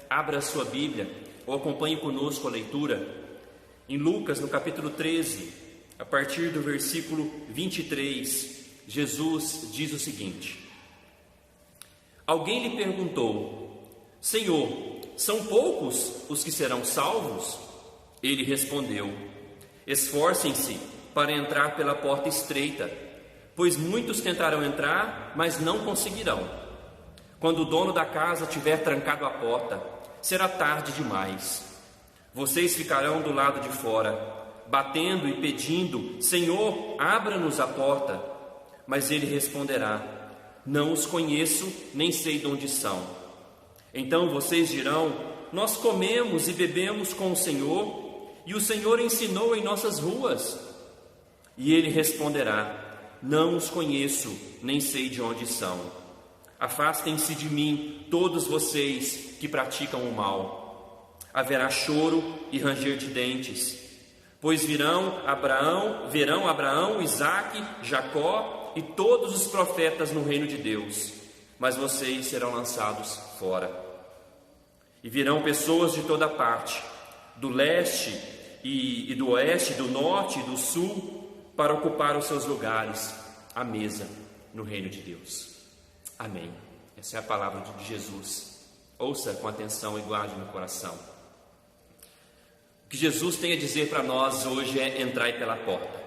Abra a sua Bíblia ou acompanhe conosco a leitura em Lucas, no capítulo 13, a partir do versículo 23. Jesus diz o seguinte: alguém lhe perguntou: Senhor, são poucos os que serão salvos? Ele respondeu: esforcem-se para entrar pela porta estreita, pois muitos tentarão entrar, mas não conseguirão. Quando o dono da casa tiver trancado a porta, será tarde demais. Vocês ficarão do lado de fora, batendo e pedindo: Senhor, abra-nos a porta. Mas ele responderá: não os conheço, nem sei de onde são. Então vocês dirão: nós comemos e bebemos com o Senhor, e o Senhor ensinou em nossas ruas. E ele responderá: não os conheço, nem sei de onde são. Afastem-se de mim, todos vocês que praticam o mal. Haverá choro e ranger de dentes, pois verão Abraão, Isaque, Jacó e todos os profetas no reino de Deus, mas vocês serão lançados fora. E virão pessoas de toda parte, do leste e do oeste, do norte e do sul, para ocupar os seus lugares à mesa no reino de Deus. Amém. Essa é a palavra de Jesus. Ouça com atenção e guarde no coração. O que Jesus tem a dizer para nós hoje é: entrai pela porta.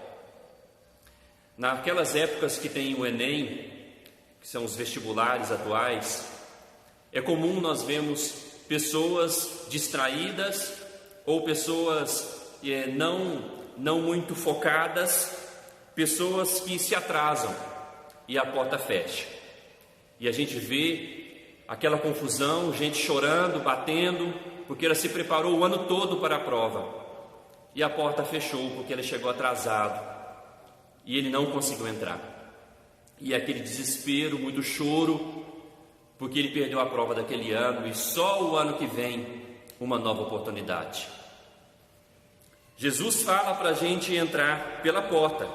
Naquelas épocas que tem o Enem, que são os vestibulares atuais, é comum nós vermos pessoas distraídas ou pessoas não muito focadas, pessoas que se atrasam e a porta fecha. E a gente vê aquela confusão, gente chorando, batendo, porque ela se preparou o ano todo para a prova. E a porta fechou porque ele chegou atrasado e ele não conseguiu entrar. E aquele desespero, muito choro, porque ele perdeu a prova daquele ano e só o ano que vem uma nova oportunidade. Jesus fala para a gente entrar pela porta.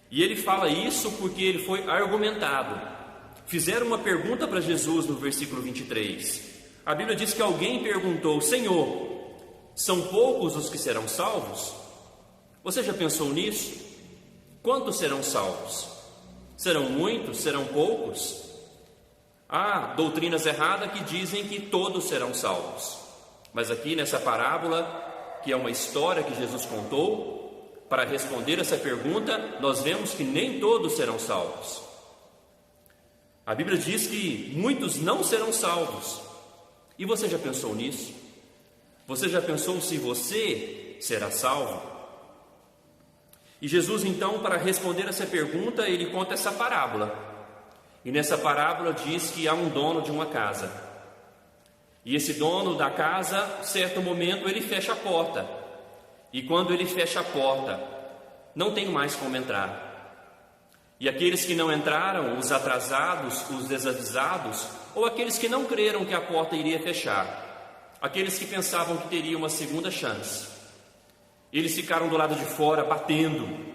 E ele fala isso porque ele foi argumentado. Fizeram uma pergunta para Jesus no versículo 23. A Bíblia diz que alguém perguntou: Senhor, são poucos os que serão salvos? Você já pensou nisso? Quantos serão salvos? Serão muitos? Serão poucos? Há doutrinas erradas que dizem que todos serão salvos. Mas aqui nessa parábola, que é uma história que Jesus contou, para responder essa pergunta, nós vemos que nem todos serão salvos. A Bíblia diz que muitos não serão salvos. E você já pensou nisso? Você já pensou se você será salvo? E Jesus, então, para responder essa pergunta, ele conta essa parábola. E nessa parábola diz que há um dono de uma casa. E esse dono da casa, certo momento, ele fecha a porta. E quando ele fecha a porta, não tem mais como entrar. E aqueles que não entraram, os atrasados, os desavisados, ou aqueles que não creram que a porta iria fechar, aqueles que pensavam que teria uma segunda chance, eles ficaram do lado de fora batendo,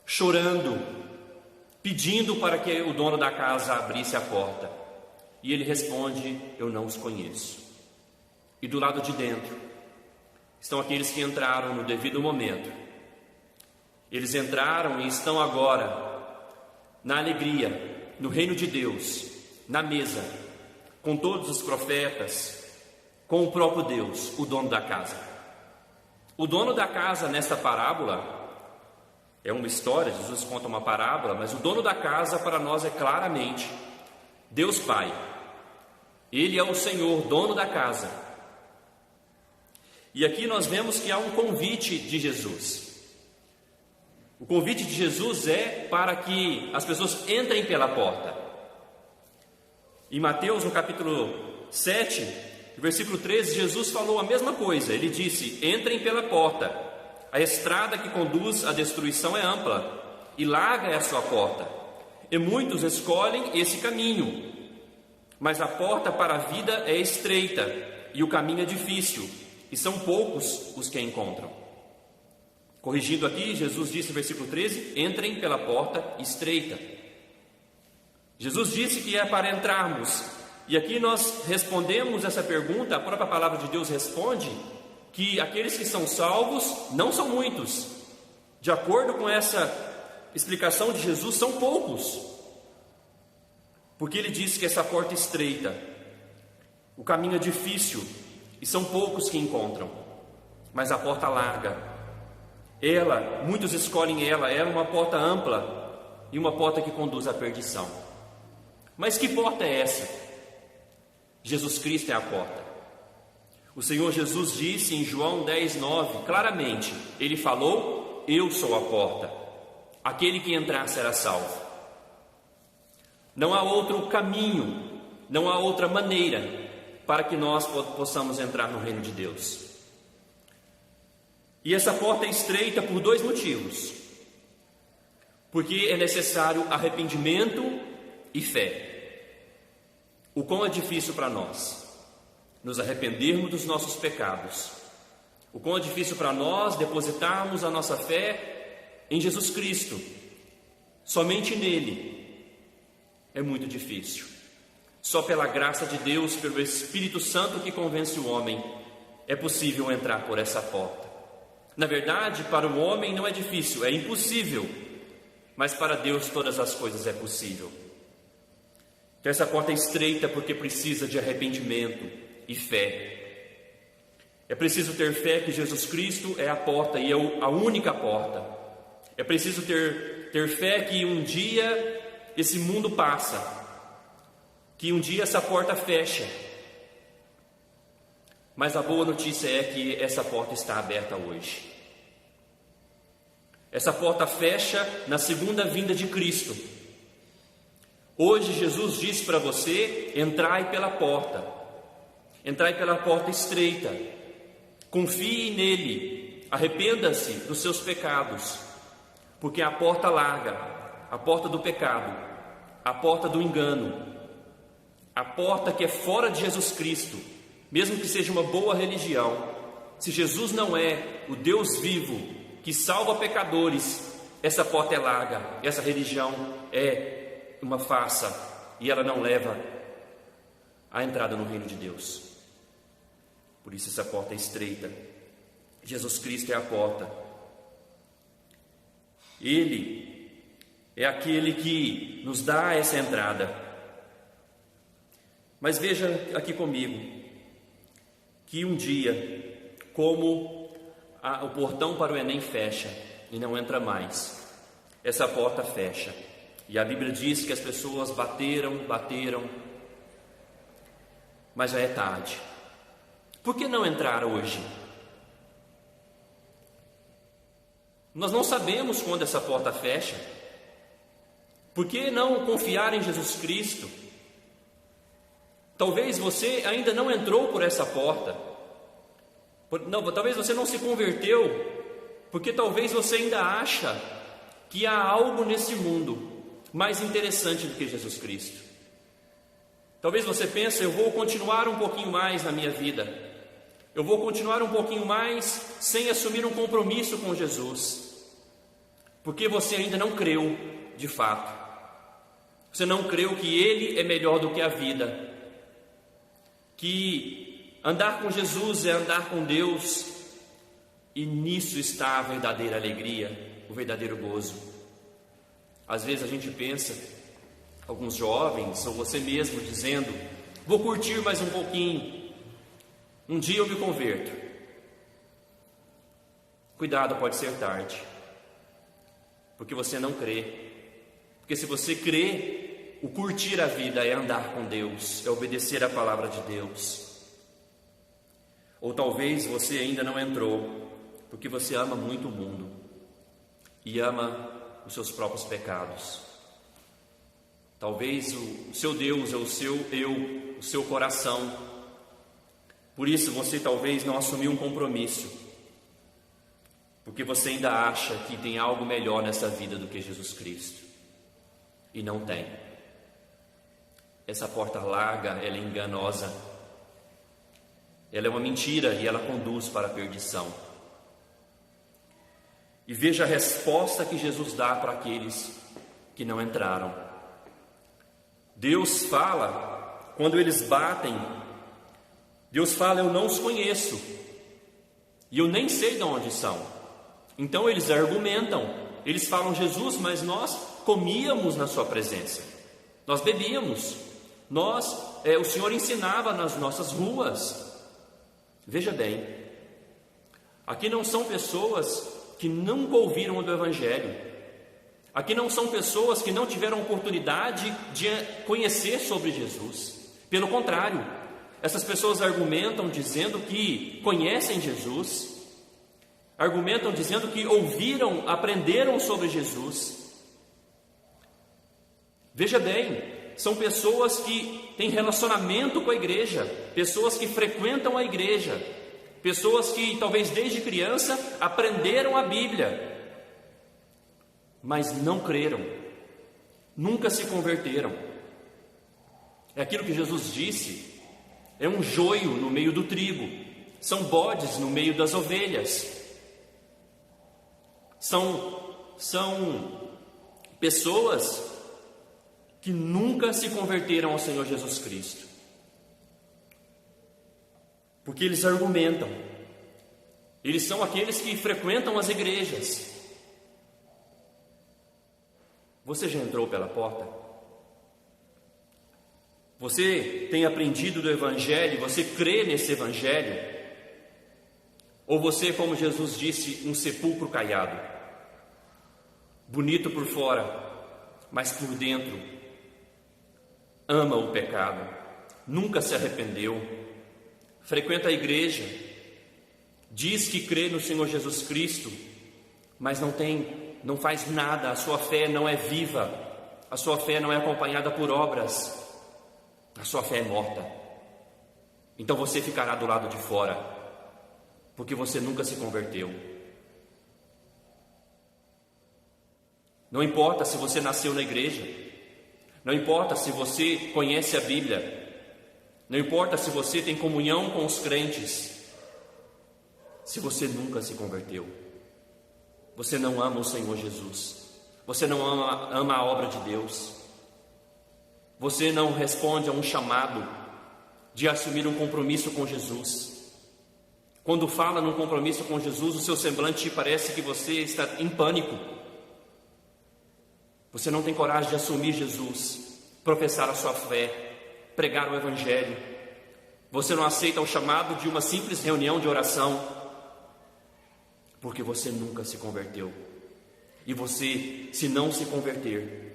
chorando, pedindo para que o dono da casa abrisse a porta. E ele responde: eu não os conheço. E do lado de dentro estão aqueles que entraram no devido momento. Eles entraram e estão agora na alegria, no reino de Deus, na mesa, com todos os profetas, com o próprio Deus, o dono da casa. O dono da casa, nesta parábola, é uma história, Jesus conta uma parábola, mas o dono da casa para nós é claramente Deus Pai. Ele é o Senhor, dono da casa. E aqui nós vemos que há um convite de Jesus. O convite de Jesus é para que as pessoas entrem pela porta. Em Mateus, no capítulo 7, versículo 13, Jesus falou a mesma coisa. Ele disse: entrem pela porta. A estrada que conduz à destruição é ampla, e larga é a sua porta. E muitos escolhem esse caminho. Mas a porta para a vida é estreita, e o caminho é difícil, e são poucos os que a encontram. Corrigindo aqui, Jesus disse no versículo 13: entrem pela porta estreita. Jesus disse que é para entrarmos E aqui nós respondemos essa pergunta, a própria palavra de Deus responde que aqueles que são salvos não são muitos. De acordo com essa explicação de Jesus, são poucos. Porque ele disse que essa porta é estreita, o caminho é difícil e são poucos que encontram. Mas a porta larga, muitos escolhem ela é uma porta ampla e uma porta que conduz à perdição. Mas que porta é essa? Jesus Cristo é a porta. O Senhor Jesus disse em João 10:9, claramente, ele falou: eu sou a porta, aquele que entrar será salvo. Não há outro caminho, não há outra maneira para que nós possamos entrar no reino de Deus. E essa porta é estreita por dois motivos. Porque é necessário arrependimento e fé. O quão é difícil para nós nos arrependermos dos nossos pecados. O quão é difícil para nós depositarmos a nossa fé em Jesus Cristo. Somente nele é muito difícil. Só pela graça de Deus, pelo Espírito Santo que convence o homem, é possível entrar por essa porta. Na verdade, para o homem não é difícil, é impossível. Mas para Deus todas as coisas é possível. Então essa porta é estreita porque precisa de arrependimento e fé. É preciso ter fé que Jesus Cristo é a porta e é a única porta. É preciso ter fé que um dia esse mundo passa, que um dia essa porta fecha. Mas a boa notícia é que essa porta está aberta hoje. Essa porta fecha na segunda vinda de Cristo. Hoje Jesus diz para você: entrai pela porta. Entrai pela porta estreita. Confie nele. Arrependa-se dos seus pecados. Porque a porta larga, a porta do pecado, a porta do engano, a porta que é fora de Jesus Cristo, mesmo que seja uma boa religião, se Jesus não é o Deus vivo que salva pecadores, essa porta é larga, essa religião é uma farsa e ela não leva à entrada no reino de Deus. Por isso essa porta é estreita. Jesus Cristo é a porta. Ele é aquele que nos dá essa entrada. Mas veja aqui comigo, que um dia, como o portão para o Enem fecha e não entra mais, essa porta fecha. E a Bíblia diz que as pessoas bateram, mas já é tarde. Por que não entrar hoje? Nós não sabemos quando essa porta fecha. Por que não confiar em Jesus Cristo? Talvez você ainda não entrou por essa porta. Talvez você não se converteu, porque talvez você ainda acha que há algo nesse mundo mais interessante do que Jesus Cristo. Talvez você pense: eu vou continuar um pouquinho mais na minha vida, eu vou continuar um pouquinho mais sem assumir um compromisso com Jesus, porque você ainda não creu de fato. Você não creu que Ele é melhor do que a vida, que andar com Jesus é andar com Deus, e nisso está a verdadeira alegria, o verdadeiro gozo. Às vezes a gente pensa, alguns jovens, ou você mesmo, dizendo: vou curtir mais um pouquinho, um dia eu me converto. Cuidado, pode ser tarde, porque você não crê. Porque se você crê, o curtir a vida é andar com Deus, é obedecer a palavra de Deus. Ou talvez você ainda não entrou, porque você ama muito o mundo e ama os seus próprios pecados. Talvez o seu Deus é o seu eu, o seu coração. Por isso você talvez não assumiu um compromisso, porque você ainda acha que tem algo melhor nessa vida do que Jesus Cristo, e não tem. Essa porta larga, ela é enganosa, ela é uma mentira e ela conduz para a perdição. E veja a resposta que Jesus dá para aqueles que não entraram. Deus fala quando eles batem, Deus fala: eu não os conheço, e eu nem sei de onde são. Então eles argumentam, eles falam: Jesus, mas nós comíamos na sua presença, nós bebíamos, o Senhor ensinava nas nossas ruas. Veja bem, aqui não são pessoas que nunca ouviram do Evangelho, aqui não são pessoas que não tiveram oportunidade de conhecer sobre Jesus. Pelo contrário, essas pessoas argumentam dizendo que conhecem Jesus, argumentam dizendo que ouviram, aprenderam sobre Jesus. Veja bem, são pessoas que têm relacionamento com a igreja, pessoas que frequentam a igreja, pessoas que talvez desde criança aprenderam a Bíblia, mas não creram, nunca se converteram. É aquilo que Jesus disse: é um joio no meio do trigo, são bodes no meio das ovelhas, são pessoas que nunca se converteram ao Senhor Jesus Cristo, porque eles argumentam, eles são aqueles que frequentam as igrejas. Você já entrou pela porta? Você tem aprendido do Evangelho? Você crê nesse Evangelho? Ou você, como Jesus disse, um sepulcro caiado, bonito por fora, mas por dentro ama o pecado, nunca se arrependeu, frequenta a igreja, diz que crê no Senhor Jesus Cristo, mas não faz nada, a sua fé não é viva, a sua fé não é acompanhada por obras, a sua fé é morta. Então você ficará do lado de fora, porque você nunca se converteu. Não importa se você nasceu na igreja, não importa se você conhece a Bíblia, não importa se você tem comunhão com os crentes, se você nunca se converteu, você não ama o Senhor Jesus, você não ama a obra de Deus, você não responde a um chamado de assumir um compromisso com Jesus. Quando fala num compromisso com Jesus, o seu semblante parece que você está em pânico. Você não tem coragem de assumir Jesus, professar a sua fé, pregar o Evangelho. Você não aceita o chamado de uma simples reunião de oração, porque você nunca se converteu. E você, se não se converter,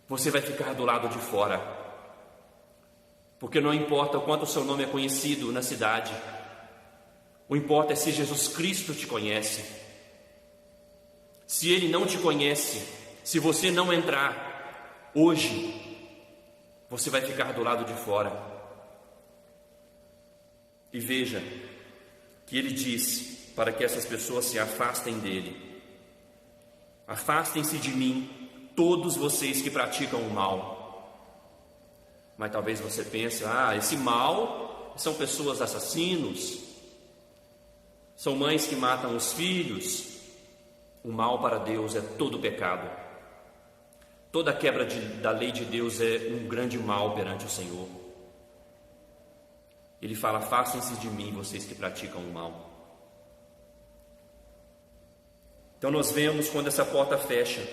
você vai ficar do lado de fora, porque não importa o quanto o seu nome é conhecido na cidade, o importa é se Jesus Cristo te conhece. Se Ele não te conhece, se você não entrar hoje, você vai ficar do lado de fora. E veja que Ele diz para que essas pessoas se afastem dele: afastem-se de mim, todos vocês que praticam o mal. Mas talvez você pense: esse mal são pessoas assassinos, são mães que matam os filhos. O mal para Deus é todo pecado. Toda quebra da lei de Deus é um grande mal perante o Senhor. Ele fala: afastem-se de mim, vocês que praticam o mal. Então nós vemos, quando essa porta fecha,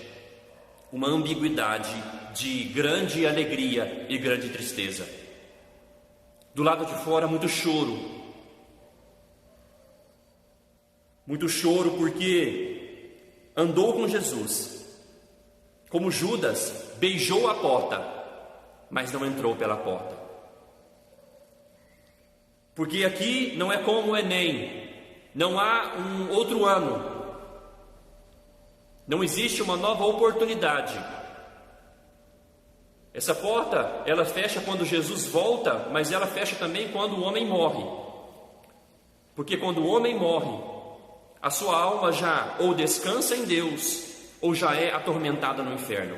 uma ambiguidade de grande alegria e grande tristeza. Do lado de fora, muito choro. Muito choro porque andou com Jesus. Como Judas, beijou a porta, mas não entrou pela porta. Porque aqui não é como o Enem, não há um outro ano, não existe uma nova oportunidade. Essa porta, ela fecha quando Jesus volta, mas ela fecha também quando o homem morre. Porque quando o homem morre, a sua alma já ou descansa em Deus, ou já é atormentada no inferno,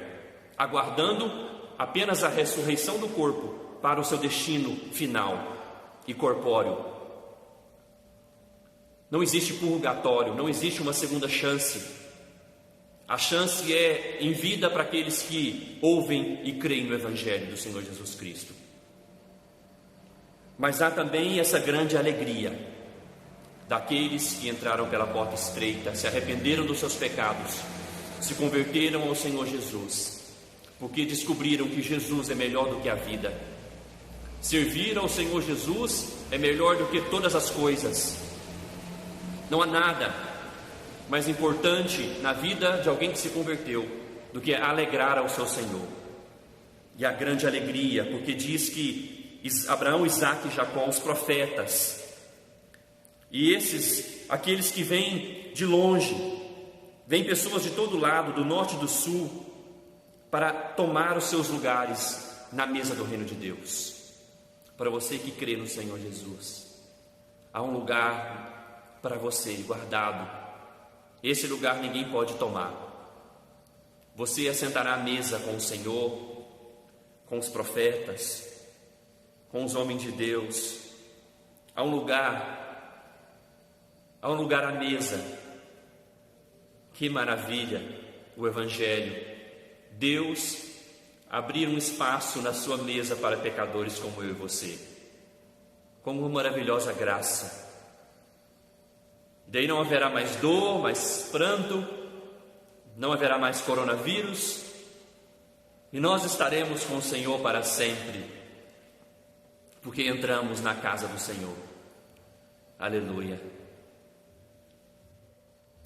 aguardando apenas a ressurreição do corpo para o seu destino final e corpóreo. Não existe purgatório, não existe uma segunda chance. A chance é em vida para aqueles que ouvem e creem no Evangelho do Senhor Jesus Cristo. Mas há também essa grande alegria daqueles que entraram pela porta estreita, se arrependeram dos seus pecados, se converteram ao Senhor Jesus, porque descobriram que Jesus é melhor do que a vida. Servir ao Senhor Jesus é melhor do que todas as coisas. Não há nada mais importante na vida de alguém que se converteu do que alegrar ao seu Senhor. E a grande alegria, porque diz que Abraão, Isaque e Jacó, os profetas, e aqueles que vêm de longe, vêm pessoas de todo lado, do norte e do sul, para tomar os seus lugares na mesa do reino de Deus. Para você que crê no Senhor Jesus, há um lugar para você guardado. Esse lugar ninguém pode tomar. Você assentará à mesa com o Senhor, com os profetas, com os homens de Deus. Há um lugar à mesa. Que maravilha o Evangelho. Deus abrir um espaço na sua mesa para pecadores como eu e você. Como uma maravilhosa graça. Daí não haverá mais dor, mais pranto, não haverá mais coronavírus, e nós estaremos com o Senhor para sempre, porque entramos na casa do Senhor. Aleluia.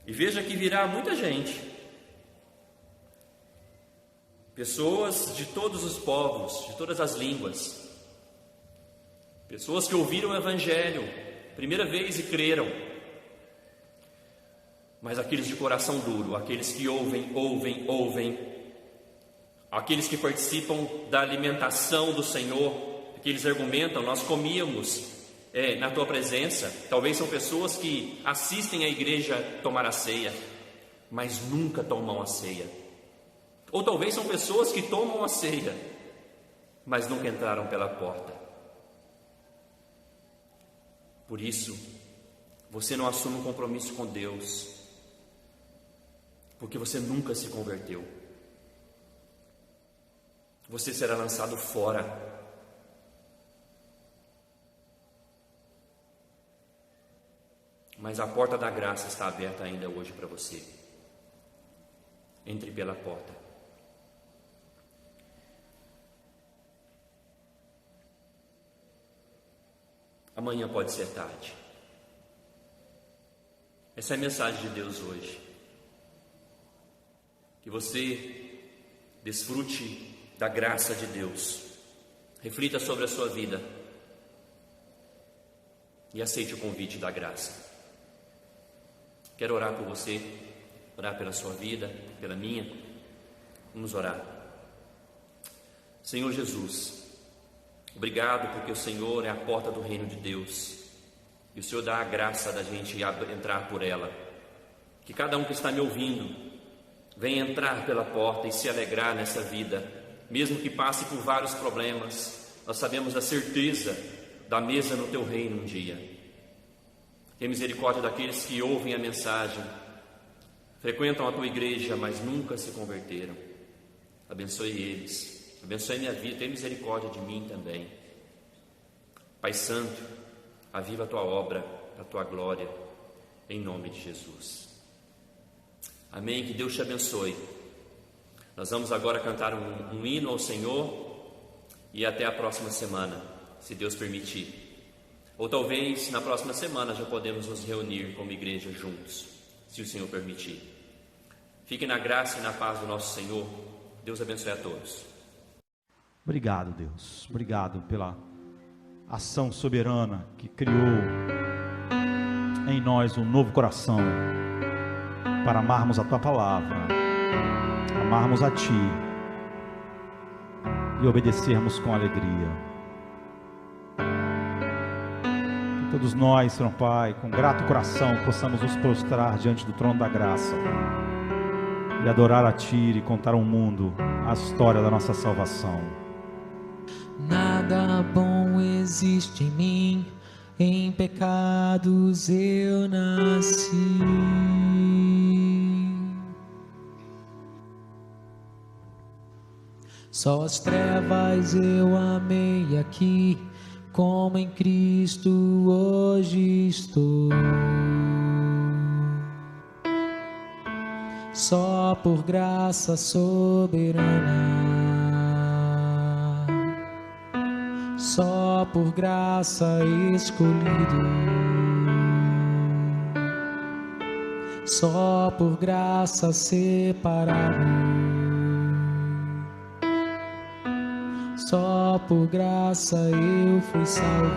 E veja que virá muita gente, pessoas de todos os povos, de todas as línguas, pessoas que ouviram o Evangelho primeira vez e creram. Mas aqueles de coração duro, aqueles que ouvem, aqueles que participam da alimentação do Senhor, que eles argumentam, nós comíamos na tua presença. Talvez são pessoas que assistem à igreja tomar a ceia, mas nunca tomam a ceia. Ou talvez são pessoas que tomam a ceia, mas nunca entraram pela porta. Por isso, você não assume um compromisso com Deus, porque você nunca se converteu. Você será lançado fora. Mas a porta da graça está aberta ainda hoje para você. Entre pela porta. Amanhã pode ser tarde. Essa é a mensagem de Deus hoje. Que você desfrute da graça de Deus, reflita sobre a sua vida e aceite o convite da graça. Quero orar por você, orar pela sua vida, pela minha. Vamos orar. Senhor Jesus, obrigado porque o Senhor é a porta do reino de Deus e o Senhor dá a graça da gente entrar por ela. Que cada um que está me ouvindo venha entrar pela porta e se alegrar nessa vida, mesmo que passe por vários problemas. Nós sabemos da certeza da mesa no teu reino um dia. Tem misericórdia daqueles que ouvem a mensagem, frequentam a tua igreja, mas nunca se converteram. Abençoe eles, abençoe minha vida, tem misericórdia de mim também. Pai Santo, aviva a tua obra, a tua glória, em nome de Jesus. Amém, que Deus te abençoe. Nós vamos agora cantar um hino ao Senhor e até a próxima semana, se Deus permitir. Ou talvez na próxima semana já podemos nos reunir como igreja juntos, se o Senhor permitir. Fiquem na graça e na paz do nosso Senhor. Deus abençoe a todos. Obrigado, Deus. Obrigado pela ação soberana que criou em nós um novo coração para amarmos a Tua Palavra, amarmos a Ti e obedecermos com alegria. Que todos nós, Senhor Pai, com grato coração, possamos nos prostrar diante do trono da graça e adorar a Ti e contar ao mundo a história da nossa salvação. Nada bom existe em mim, em pecados eu nasci. Só as trevas eu amei aqui, como em Cristo hoje estou. Só por graça soberana, só por graça escolhido, só por graça separado, só por graça eu fui salvo.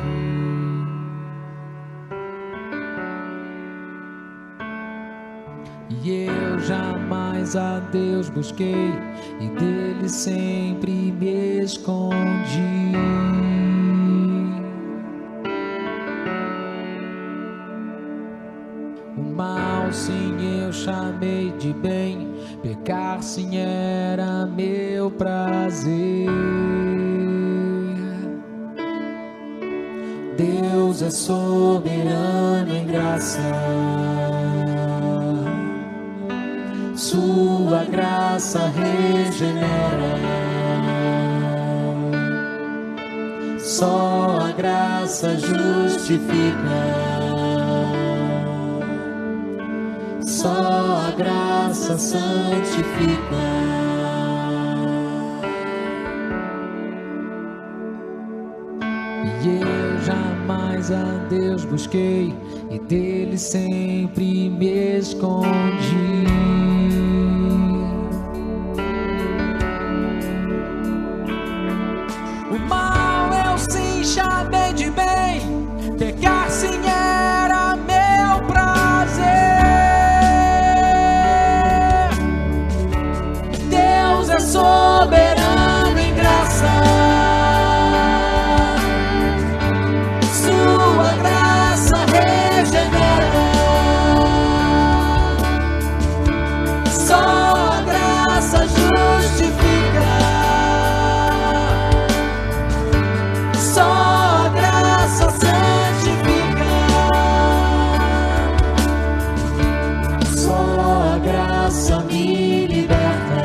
E eu jamais a Deus busquei, e dele sempre me escondi. O mal sim eu chamei de bem, pecar sim era meu prazer. Deus é soberano em graça, sua graça regenera. Só a graça justifica, só a graça santifica. E eu jamais a Deus busquei, e dele sempre me escondi. O mal eu sim chamei de bem, pecar sim era meu prazer. Deus é soberano em graça, sua graça regenera. Só a graça justifica, só a graça santifica, só a graça me liberta,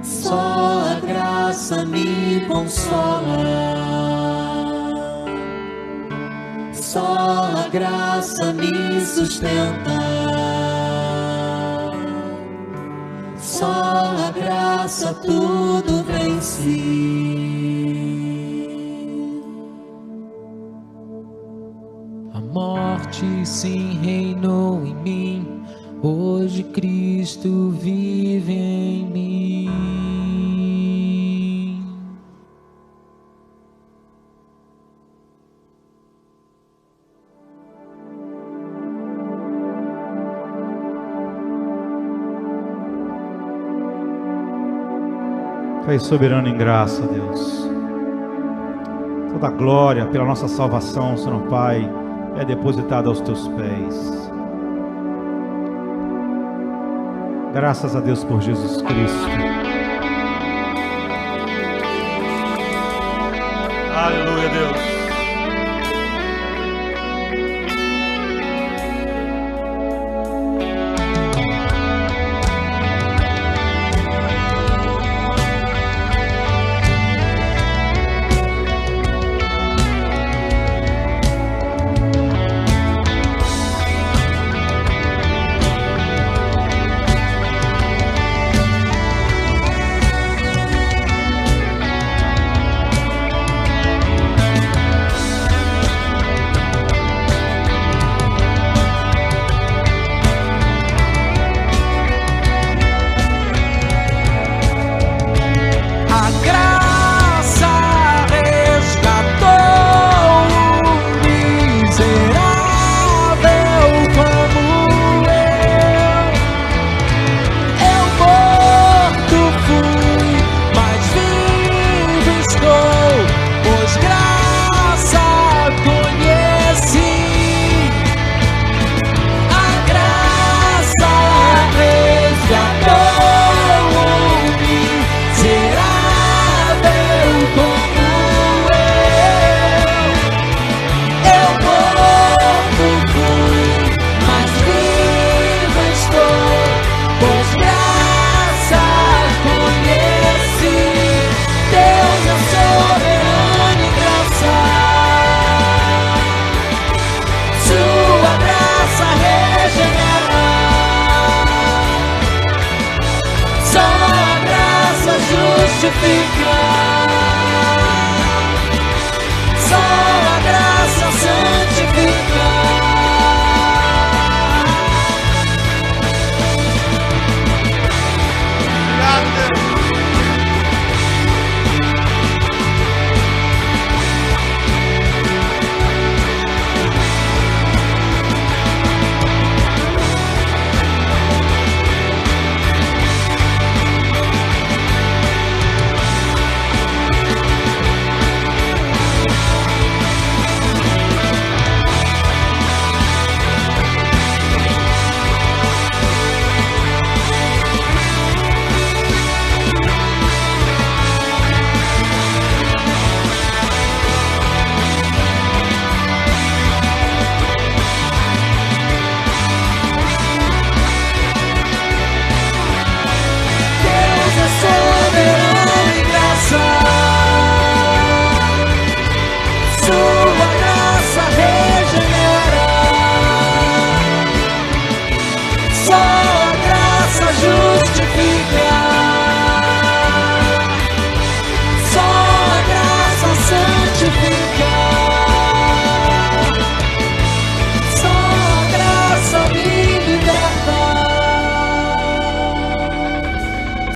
só a graça me consola, só a graça me sustenta, só a graça tudo vence. A morte sim reinou em mim, hoje Cristo vive em mim. Pai soberano em graça, Deus. Toda a glória pela nossa salvação, Senhor Pai, é depositada aos Teus pés. Graças a Deus por Jesus Cristo. Aleluia, Deus.